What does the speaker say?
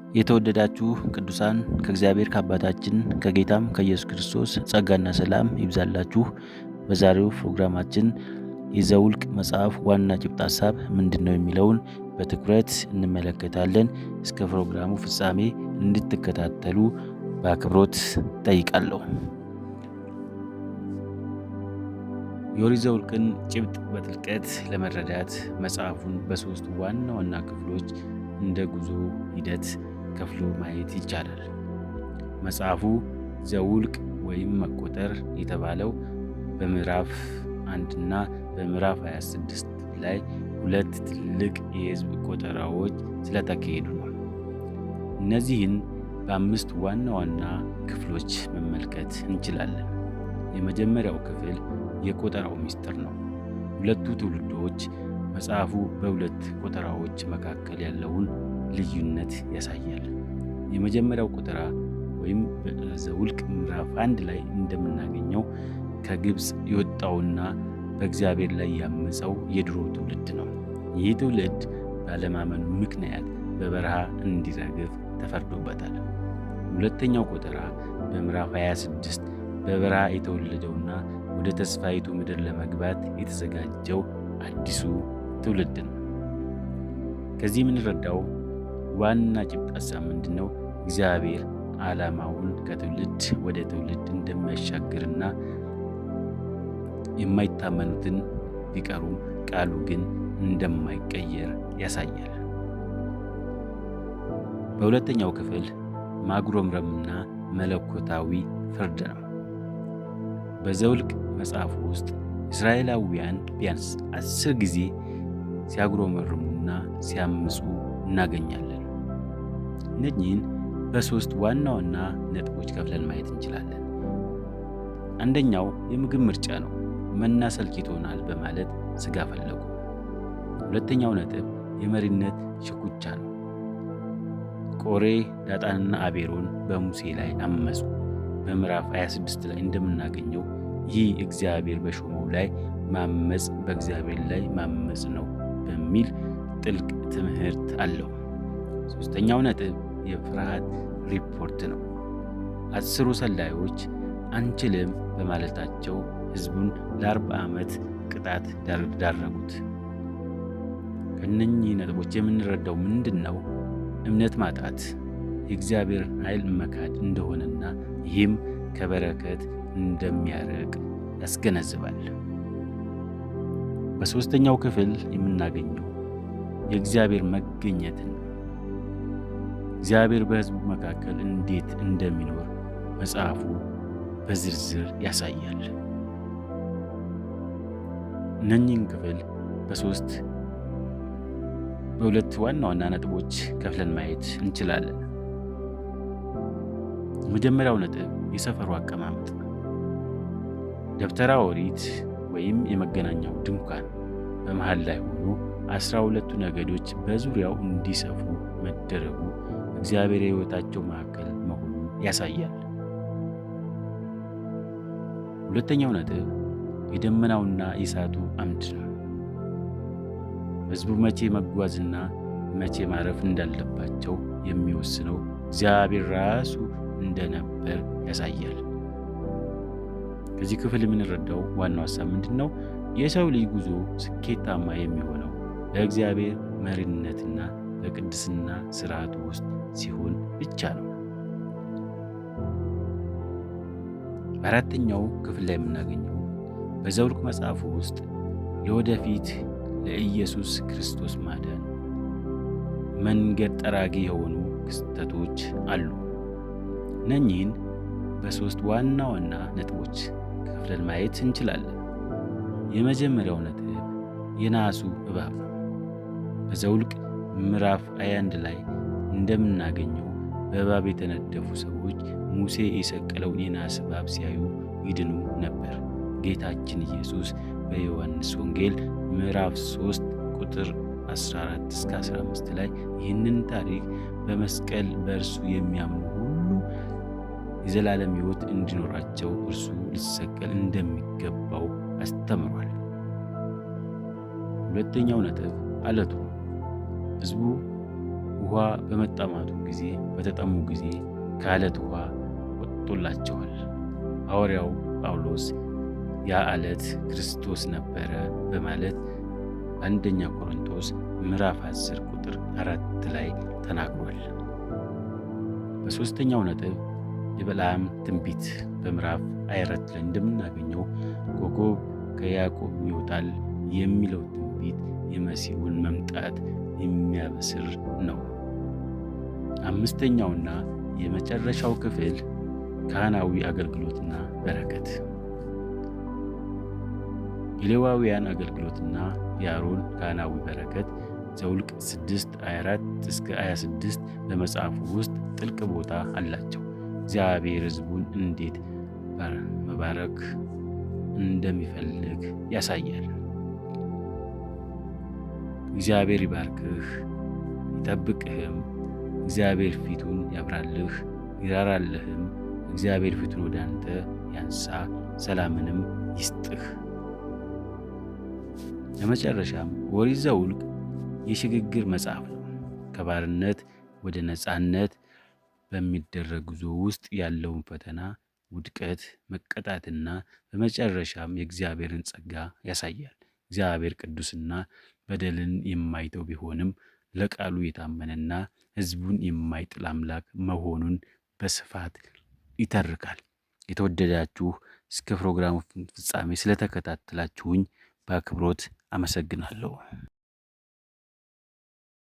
የተወደዳችሁ ቅዱሳን ከእግዚአብሔር ከአባታችን ከጌታም ከኢየሱስ ክርስቶስ ጸጋና ሰላም ይብዛላችሁ። በዛሬው ፕሮግራማችን የዘኍልቍ መጽሐፍ ዋና ጭብጥ ሐሳብ ምንድነው የሚለውን በትኩረት እንመለከታለን። እስከ ፕሮግራሙ ፍጻሜ እንድትከታተሉ በአክብሮት ጠይቃለሁ። የኦሪት ዘኍልቍን ጭብጥ በጥልቀት ለመረዳት መጽሐፉን በሶስት ዋና ዋና ክፍሎች እንደ ጉዞ ሂደት ከፍሎ ማየት ይቻላል። መጽሐፉ ዘኍልቍ ወይም መቆጠር የተባለው በምዕራፍ 1 እና በምዕራፍ 26 ላይ ሁለት ትልቅ የሕዝብ ቆጠራዎች ስለተካሄዱ ነው። እነዚህን በአምስት ዋና ዋና ክፍሎች መመልከት እንችላለን። የመጀመሪያው ክፍል የቆጠራው ምስጢር ነው። ሁለቱ ትውልዶች መጽሐፉ በሁለት ቆጠራዎች መካከል ያለውን ልዩነት ያሳያል። የመጀመሪያው ቆጠራ ወይም በዘኍልቍ ምዕራፍ 1 ላይ እንደምናገኘው ከግብፅ የወጣውና በእግዚአብሔር ላይ ያመፀው የድሮ ትውልድ ነው። ይህ ትውልድ ባለማመኑ ምክንያት በበረሃ እንዲረግፍ ተፈርዶበታል። ሁለተኛው ቆጠራ በምዕራፍ 26 በበረሃ የተወለደውና ወደ ተስፋይቱ ምድር ለመግባት የተዘጋጀው አዲሱ ትውልድ ነው። ከዚህ የምንረዳው ዋና ጭብጥ ሐሳብ ምንድነው? እግዚአብሔር ዓላማውን ከትውልድ ወደ ትውልድ እንደሚያሻግርና የማይታመኑትን ቢቀሩም ቃሉ ግን እንደማይቀየር ያሳያል። በሁለተኛው ክፍል ማጉረምረምና መለኮታዊ ፍርድ ነው። በዘኍልቍ መጽሐፍ ውስጥ እስራኤላውያን ቢያንስ 10 ጊዜ ሲያጉረመርሙና ሲያምፁ እናገኛለን። እነኚህን በሶስት ዋና ዋና ነጥቦች ከፍለን ማየት እንችላለን። አንደኛው የምግብ ምርጫ ነው። መና ሰልችቶናል በማለት ሥጋ ፈለጉ። ሁለተኛው ነጥብ የመሪነት ሽኩቻ ነው። ቆሬ፣ ዳጣንና አቤሮን በሙሴ ላይ አመፁ። በምዕራፍ 26 ላይ እንደምናገኘው ይህ እግዚአብሔር በሾመው ላይ ማመፅ በእግዚአብሔር ላይ ማመፅ ነው በሚል ጥልቅ ትምህርት አለው። ሦስተኛው ነጥብ የፍርሃት ሪፖርት ነው። 10 ሰላዮች አንችልም በማለታቸው ሕዝቡን ለ40 ዓመት ቅጣት ዳረጉት። ከእነኚህ ነጥቦች የምንረዳው ምንድን ነው? እምነት ማጣት የእግዚአብሔር ኃይል መካድ እንደሆነና ይህም ከበረከት እንደሚያርቅ ያስገነዝባል። በሦስተኛው ክፍል የምናገኘው የእግዚአብሔር መገኘትን ነው። እግዚአብሔር በሕዝቡ መካከል እንዴት እንደሚኖር መጽሐፉ በዝርዝር ያሳያል። እነኚህን ክፍል በሁለት ዋና ዋና ነጥቦች ከፍለን ማየት እንችላለን። የመጀመሪያው ነጥብ የሰፈሩ አቀማመጥ ነው። ደብተራ ኦሪት ወይም የመገናኛው ድንኳን በመሃል ላይ ሆኖ 12ቱ ነገዶች በዙሪያው እንዲሰፍሩ መደረጉ እግዚአብሔር የሕይወታቸው ማዕከል መሆኑን ያሳያል። ሁለተኛው ነጥብ የደመናውና የእሳቱ አምድ ነው። ሕዝቡ መቼ መጓዝና መቼ ማረፍ እንዳለባቸው የሚወስነው እግዚአብሔር ራሱ እንደነበር ያሳያል። ከዚህ ክፍል የምንረዳው ዋናው ሐሳብ ምንድን ነው? የሰው ልጅ ጉዞ ስኬታማ የሚሆነው በእግዚአብሔር መሪነትና በቅድስና ሥርዓቱ ውስጥ ሲሆን ብቻ ነው። በአራተኛው ክፍል ላይ የምናገኘው በዘኍልቍ መጽሐፍ ውስጥ ለወደፊት ለኢየሱስ ክርስቶስ ማዳን መንገድ ጠራጊ የሆኑ ክስተቶች አሉ። እነኚህን በሶስት ዋና ዋና ነጥቦች ከፍለን ማየት እንችላለን። የመጀመሪያው ነጥብ የናሱ እባብ ነው። በዘኍልቍ ምዕራፍ 21 ላይ እንደምናገኘው በእባብ የተነደፉ ሰዎች ሙሴ የሰቀለውን የናስ እባብ ሲያዩ ይድኑ ነበር። ጌታችን ኢየሱስ በዮሐንስ ወንጌል ምዕራፍ 3 ቁጥር 14-15 ላይ ይህንን ታሪክ በመስቀል በእርሱ የሚያምኑ ሁሉ የዘላለም ሕይወት እንዲኖራቸው እርሱ ሊሰቀል እንደሚገባው አስተምሯል። ሁለተኛው ነጥብ አለቱ ሕዝቡ ውኃ በመጠማቱ ጊዜ በተጠሙ ጊዜ ከዓለት ውኃ ወጥቶላቸዋል። ሐዋርያው ጳውሎስ ያ ዓለት ክርስቶስ ነበረ በማለት አንደኛ ቆሮንቶስ ምዕራፍ 10 ቁጥር 4 ላይ ተናግሯል። በሦስተኛው ነጥብ የበለዓም ትንቢት በምዕራፍ 24 ላይ እንደምናገኘው ኮከብ ከያዕቆብ ይወጣል የሚለው ትንቢት የመሲሁን መምጣት የሚያበስር ነው። አምስተኛውና የመጨረሻው ክፍል ካህናዊ አገልግሎትና በረከት። የሌዋውያን አገልግሎትና የአሮን ካህናዊ በረከት ዘኍልቍ 6:24-26 በመጽሐፉ ውስጥ ጥልቅ ቦታ አላቸው። እግዚአብሔር ሕዝቡን እንዴት መባረክ እንደሚፈልግ ያሳያል። እግዚአብሔር ይባርክህ ይጠብቅህም። እግዚአብሔር ፊቱን ያብራልህ ይራራልህም። እግዚአብሔር ፊቱን ወደ አንተ ያንሳ ሰላምንም ይስጥህ። ለመጨረሻም ኦሪት ዘኍልቍ የሽግግር መጽሐፍ ነው። ከባርነት ወደ ነፃነት በሚደረግ ጉዞ ውስጥ ያለውን ፈተና፣ ውድቀት፣ መቀጣትና በመጨረሻም የእግዚአብሔርን ጸጋ ያሳያል። እግዚአብሔር ቅዱስና በደልን የማይተው ቢሆንም ለቃሉ የታመነና ሕዝቡን የማይጥል አምላክ መሆኑን በስፋት ይተርካል። የተወደዳችሁ እስከ ፕሮግራሙ ፍጻሜ ስለተከታተላችሁኝ በአክብሮት አመሰግናለሁ።